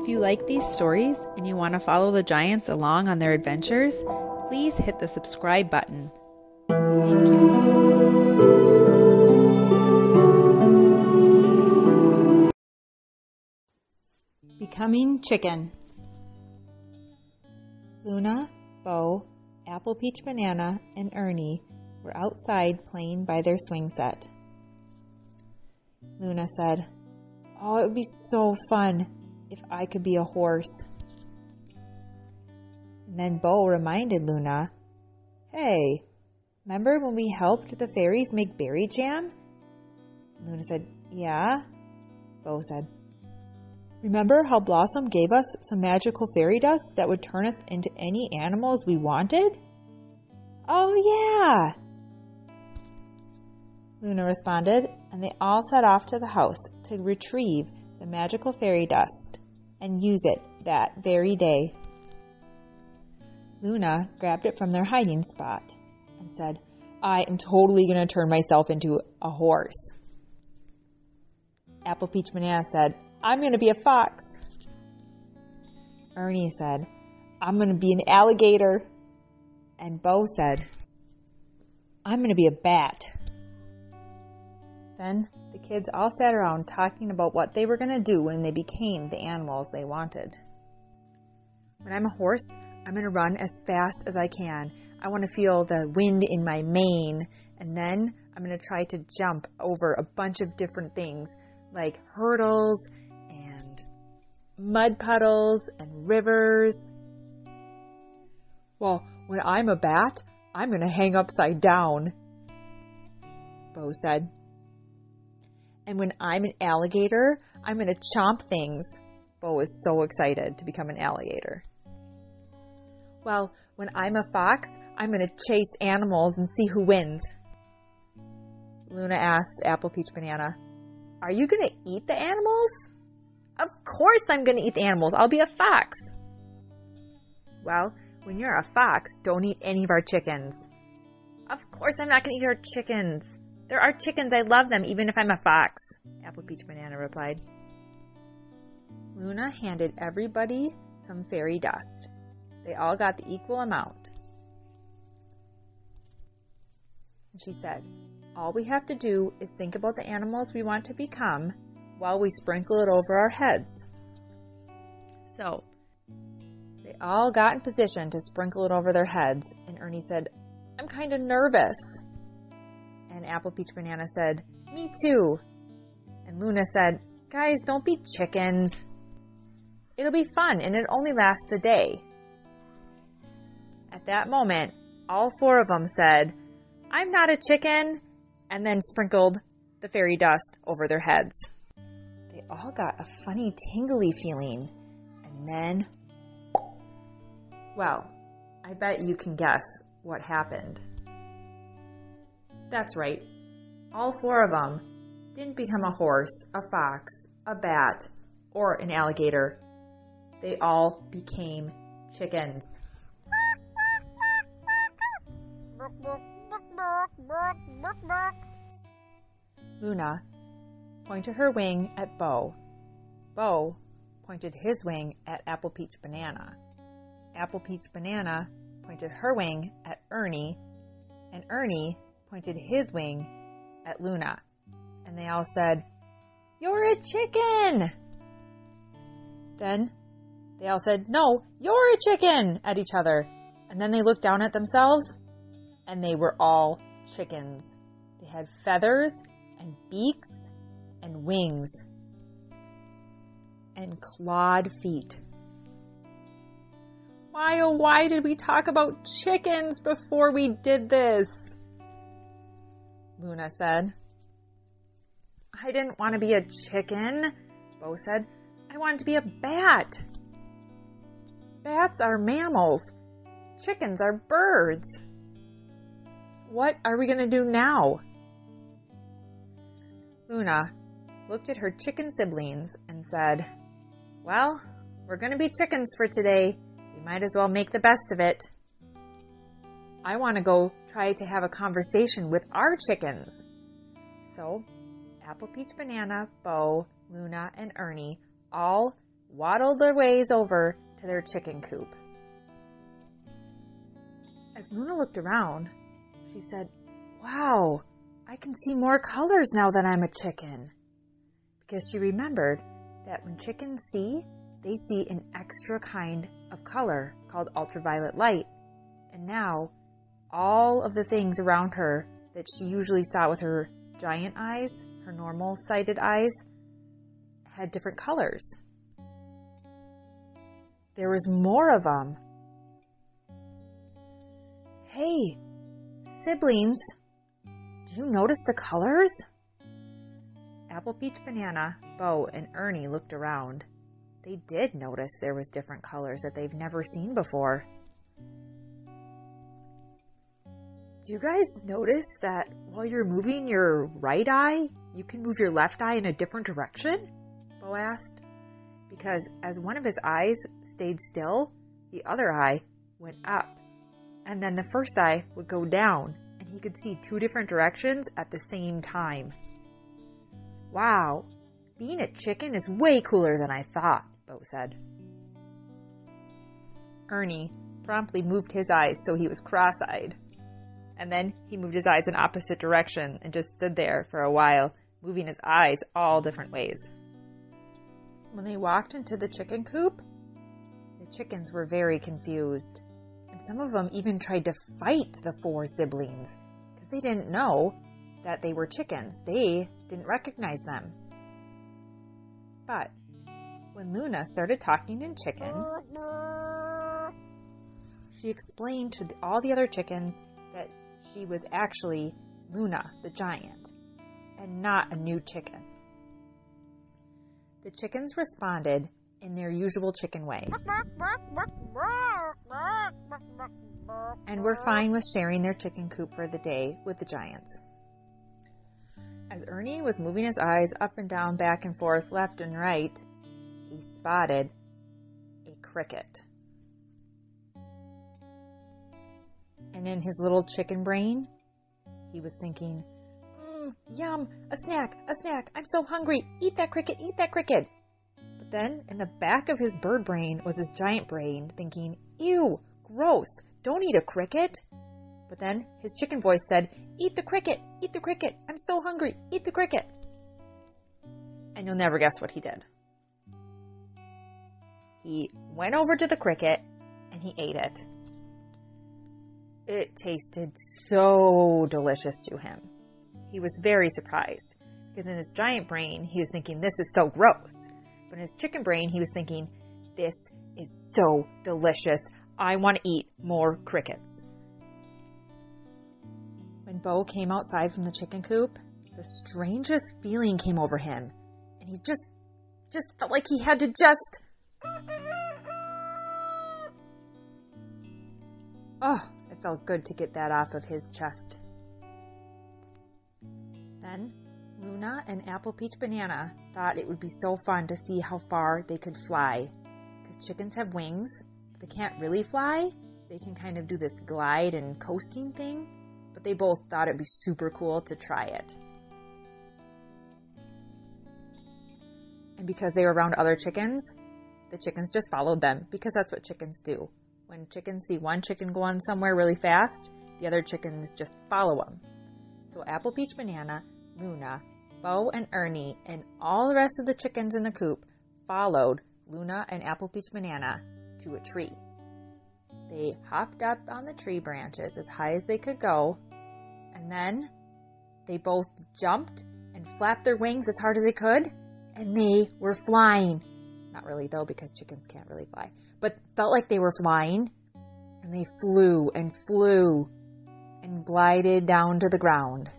If you like these stories and you want to follow the giants along on their adventures, please hit the subscribe button. Thank you. Becoming Chicken. Luna, Bo, Apple Peach Banana, and Ernie were outside playing by their swing set. Luna said, "Oh, it would be so fun if I could be a horse." And then Bo reminded Luna, "Hey, remember when we helped the fairies make berry jam?" Luna said, "Yeah." Bo said, "Remember how Blossom gave us some magical fairy dust that would turn us into any animals we wanted?" "Oh, yeah," Luna responded, and they all set off to the house to retrieve the magical fairy dust and use it that very day. Luna grabbed it from their hiding spot and said, "I am totally going to turn myself into a horse." Apple Peach Banana said, "I'm going to be a fox." Ernie said, "I'm going to be an alligator." And Bo said, "I'm going to be a bat." Then the kids all sat around talking about what they were going to do when they became the animals they wanted. "When I'm a horse, I'm going to run as fast as I can. I want to feel the wind in my mane, and then I'm going to try to jump over a bunch of different things like hurdles and mud puddles and rivers." "Well, when I'm a bat, I'm going to hang upside down," Bo said. "And when I'm an alligator, I'm going to chomp things." Bo was so excited to become an alligator. "Well, when I'm a fox, I'm going to chase animals and see who wins." Luna asked Apple Peach Banana, "Are you going to eat the animals?" "Of course I'm going to eat the animals. I'll be a fox." "Well, when you're a fox, don't eat any of our chickens." "Of course I'm not going to eat our chickens. They're our chickens. I love them, even if I'm a fox," Apple Peach Banana replied. Luna handed everybody some fairy dust. They all got the equal amount. And she said, "All we have to do is think about the animals we want to become while we sprinkle it over our heads." So, they all got in position to sprinkle it over their heads, and Ernie said, "I'm kind of nervous." And Apple Peach Banana said, "Me too." And Luna said, "Guys, don't be chickens. It'll be fun, and it only lasts a day." At that moment, all four of them said, "I'm not a chicken," and then sprinkled the fairy dust over their heads. They all got a funny tingly feeling, and then, well, I bet you can guess what happened. That's right. All four of them didn't become a horse, a fox, a bat, or an alligator. They all became chickens. Luna pointed her wing at Bo. Bo pointed his wing at Apple Peach Banana. Apple Peach Banana pointed her wing at Ernie, and Ernie pointed his wing at Luna. And they all said, "You're a chicken!" Then they all said, "No, you're a chicken!" at each other. And then they looked down at themselves, and they were all chickens. They had feathers and beaks and wings and clawed feet. "Why, oh, why did we talk about chickens before we did this?" Luna said. "I didn't want to be a chicken," Bo said. "I wanted to be a bat. Bats are mammals. Chickens are birds. What are we going to do now?" Luna looked at her chicken siblings and said, "Well, we're going to be chickens for today. We might as well make the best of it. I want to go try to have a conversation with our chickens." So, Apple Peach Banana, Bo, Luna, and Ernie all waddled their ways over to their chicken coop. As Luna looked around, she said, "Wow, I can see more colors now that I'm a chicken." Because she remembered that when chickens see, they see an extra kind of color called ultraviolet light. And now, all of the things around her that she usually saw with her giant eyes, her normal sighted eyes, had different colors. There was more of them. "Hey, siblings, do you notice the colors?" Apple, Peach, Banana, Bo, and Ernie looked around. They did notice there was different colors that they've never seen before. "Do you guys notice that while you're moving your right eye, you can move your left eye in a different direction?" Bo asked. Because as one of his eyes stayed still, the other eye went up. And then the first eye would go down, and he could see two different directions at the same time. "Wow, being a chicken is way cooler than I thought," Bo said. Ernie promptly moved his eyes so he was cross-eyed. And then he moved his eyes in opposite direction and just stood there for a while, moving his eyes all different ways. When they walked into the chicken coop, the chickens were very confused. And some of them even tried to fight the four siblings because they didn't know that they were chickens. They didn't recognize them. But when Luna started talking in chicken, she explained to all the other chickens that she was actually Luna the giant and not a new chicken. The chickens responded in their usual chicken way and were fine with sharing their chicken coop for the day with the giants. As Ernie was moving his eyes up and down, back and forth, left and right, he spotted a cricket. And in his little chicken brain, he was thinking, "Yum, a snack, I'm so hungry, eat that cricket. But then in the back of his bird brain was his giant brain thinking, "Ew, gross, don't eat a cricket." But then his chicken voice said, eat the cricket, I'm so hungry, eat the cricket." And you'll never guess what he did. He went over to the cricket and he ate it. It tasted so delicious to him. He was very surprised because in his giant brain, he was thinking, "This is so gross." But in his chicken brain, he was thinking, "This is so delicious. I want to eat more crickets." When Bo came outside from the chicken coop, the strangest feeling came over him. And he just felt like he had to just... Oh, it felt good to get that off of his chest. Then, Luna and Apple, Peach, Banana thought it would be so fun to see how far they could fly. Because chickens have wings, but they can't really fly. They can kind of do this glide and coasting thing. But they both thought it'd be super cool to try it. And because they were around other chickens, the chickens just followed them because that's what chickens do. When chickens see one chicken going somewhere really fast, the other chickens just follow them. So Apple, Peach, Banana, Luna, Bo, and Ernie, and all the rest of the chickens in the coop followed Luna and Apple, Peach, Banana to a tree. They hopped up on the tree branches as high as they could go, and then they both jumped and flapped their wings as hard as they could, and they were flying. Not really, though, because chickens can't really fly, but felt like they were flying, and they flew and glided down to the ground.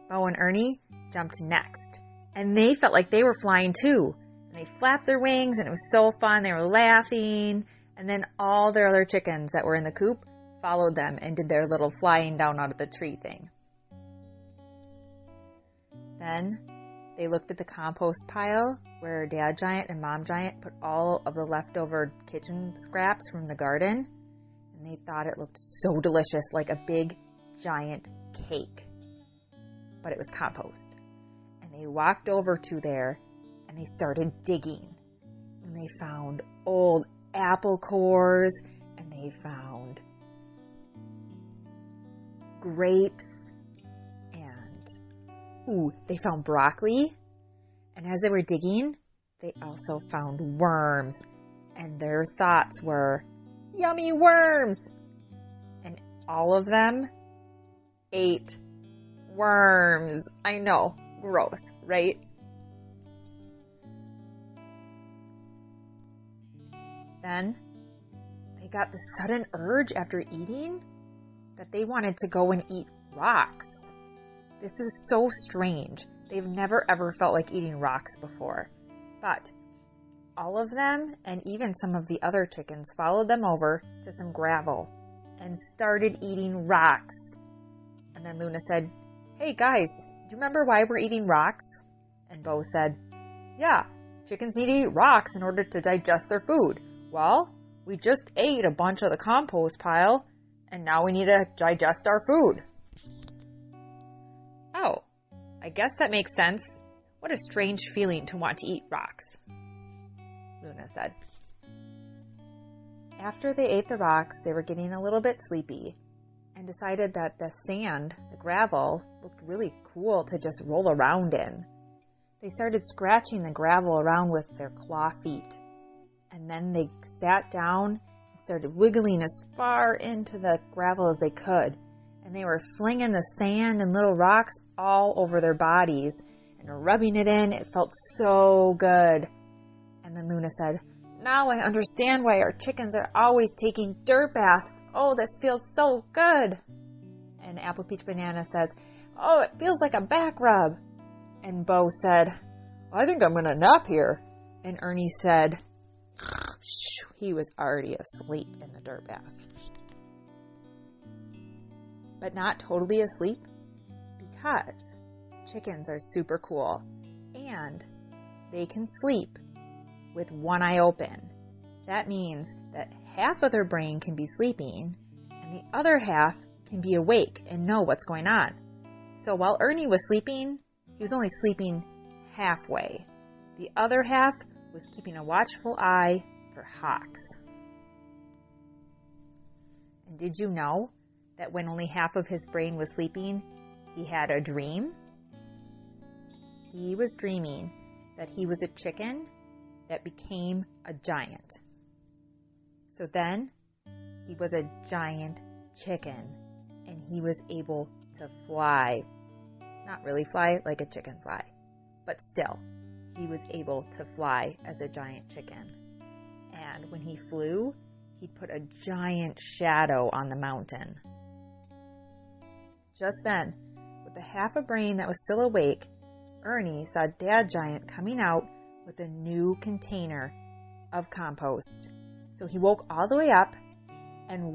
Bo and Ernie jumped next, and they felt like they were flying too. And they flapped their wings, and it was so fun. They were laughing, and then all their other chickens that were in the coop followed them and did their little flying down out of the tree thing. Then they looked at the compost pile where Dad Giant and Mom Giant put all of the leftover kitchen scraps from the garden, and they thought it looked so delicious, like a big giant cake. But it was compost. And they walked over to there, and they started digging. And they found old apple cores, and they found grapes, and they found broccoli. And as they were digging, they also found worms, and their thoughts were, yummy worms! And all of them ate worms. I know, gross, right? Then they got the sudden urge after eating that they wanted to go and eat rocks. This is so strange. They've never ever felt like eating rocks before. But all of them, and even some of the other chickens, followed them over to some gravel and started eating rocks. And then Luna said, hey guys, do you remember why we're eating rocks? And Bo said, yeah, chickens need to eat rocks in order to digest their food. Well, we just ate a bunch of the compost pile, and now we need to digest our food. Oh, I guess that makes sense. What a strange feeling to want to eat rocks, Luna said. After they ate the rocks, they were getting a little bit sleepy and decided that the sand, the gravel, looked really cool to just roll around in. They started scratching the gravel around with their claw feet. And then they sat down and started wiggling as far into the gravel as they could. And they were flinging the sand and little rocks all over their bodies and rubbing it in. It felt so good. And then Luna said, now I understand why our chickens are always taking dirt baths. Oh, this feels so good. And Apple Peach Banana says, oh, it feels like a back rub. And Bo said, I think I'm going to nap here. And Ernie said, he was already asleep in the dirt bath. But not totally asleep, because chickens are super cool and they can sleep with one eye open. That means that half of their brain can be sleeping and the other half can be awake and know what's going on. So while Ernie was sleeping, he was only sleeping halfway. The other half was keeping a watchful eye for hawks. And did you know that when only half of his brain was sleeping, he had a dream? He was dreaming that he was a chicken that became a giant. So then he was a giant chicken and he was able to fly. Not really fly like a chicken fly, but still, he was able to fly as a giant chicken. And when he flew, he'd put a giant shadow on the mountain. Just then, with the half a brain that was still awake, Ernie saw Dad Giant coming out with a new container of compost. So he woke all the way up and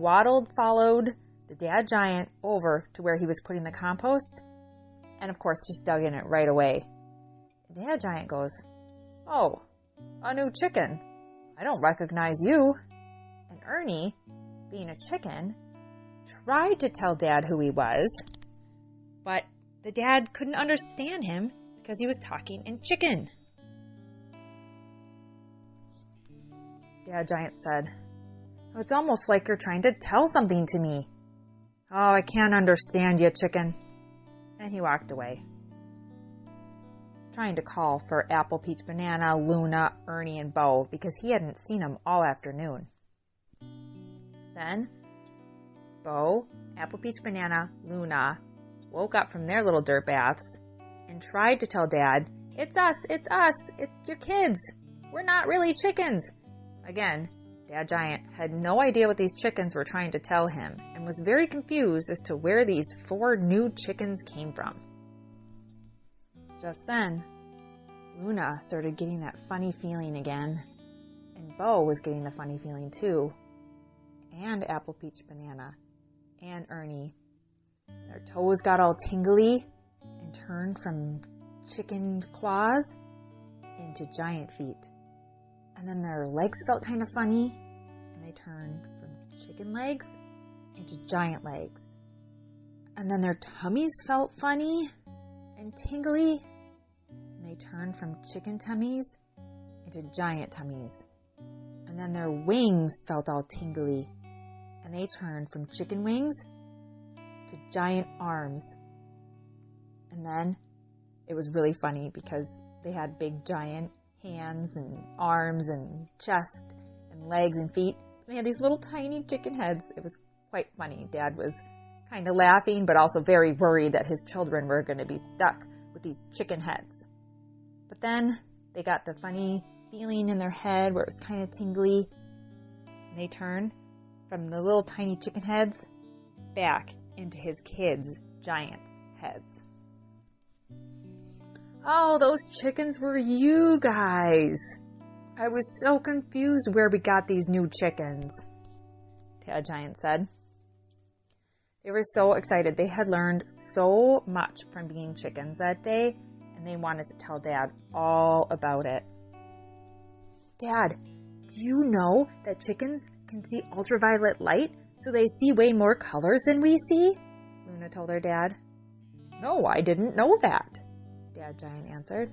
followed the Dad Giant over to where he was putting the compost, and of course just dug in it right away. Dad Giant goes, oh, a new chicken. I don't recognize you. And Ernie, being a chicken, tried to tell Dad who he was, but the dad couldn't understand him because he was talking in chicken. Dad Giant said, oh, it's almost like you're trying to tell something to me. Oh, I can't understand you, chicken. And he walked away, trying to call for Apple Peach Banana, Luna, Ernie, and Bo because he hadn't seen them all afternoon. Then Bo, Apple Peach Banana, Luna woke up from their little dirt baths and tried to tell Dad, it's us, it's your kids. We're not really chickens. Again, Dad Giant had no idea what these chickens were trying to tell him and was very confused as to where these 4 new chickens came from. Just then, Luna started getting that funny feeling again, and Bo was getting the funny feeling too, and Apple Peach Banana, and Ernie. Their toes got all tingly and turned from chicken claws into giant feet. And then their legs felt kind of funny, and they turned from chicken legs into giant legs. And then their tummies felt funny and tingly. and they turned from chicken tummies into giant tummies. And then their wings felt all tingly, and they turned from chicken wings to giant arms. And then it was really funny because they had big giant hands and arms and chest and legs and feet. They had these little tiny chicken heads. It was quite funny. Dad was kind of laughing, but also very worried that his children were going to be stuck with these chicken heads. But then they got the funny feeling in their head where it was kind of tingly. And they turned from the little tiny chicken heads back into his kids' giant heads. Oh, those chickens were you guys. I was so confused where we got these new chickens, Dad Giant said. They were so excited. They had learned so much from being chickens that day, and they wanted to tell Dad all about it. Dad, do you know that chickens can see ultraviolet light, so they see way more colors than we see? Luna told her dad. No, I didn't know that, Dad Giant answered.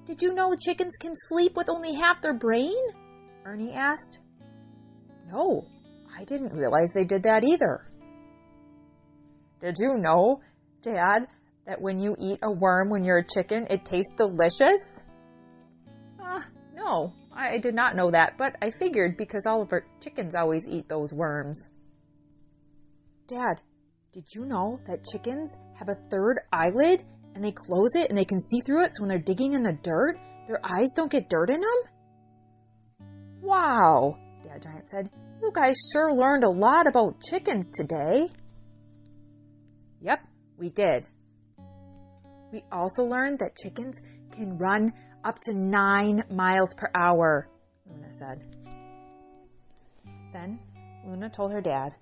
Did you know chickens can sleep with only half their brain? Ernie asked. No, I didn't realize they did that either. Did you know, Dad, that when you eat a worm when you're a chicken, it tastes delicious? No, I did not know that, but I figured because all of our chickens always eat those worms. Dad, did you know that chickens have a third eyelid and they close it and they can see through it, so when they're digging in the dirt, their eyes don't get dirt in them? Wow, Dad Giant said. You guys sure learned a lot about chickens today. Yep, we did. We also learned that chickens can run up to 9 miles per hour, Luna said. Then Luna told her dad,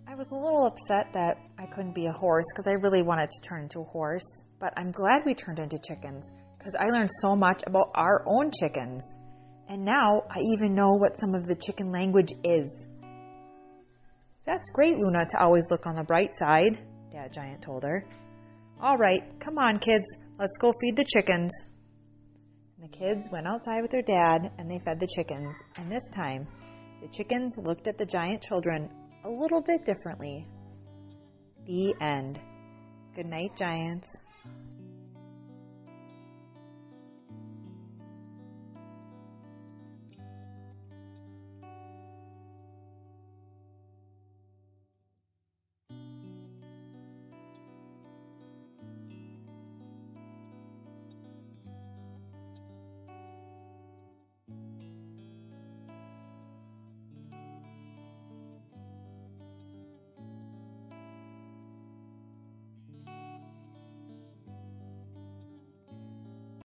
I was a little upset that I couldn't be a horse because I really wanted to turn into a horse, but I'm glad we turned into chickens because I learned so much about our own chickens. And now I even know what some of the chicken language is. That's great, Luna, to always look on the bright side, Dad Giant told her. All right, come on, kids. Let's go feed the chickens. And the kids went outside with their dad, and they fed the chickens. And this time, the chickens looked at the giant children a little bit differently. The end. Good night, Giants.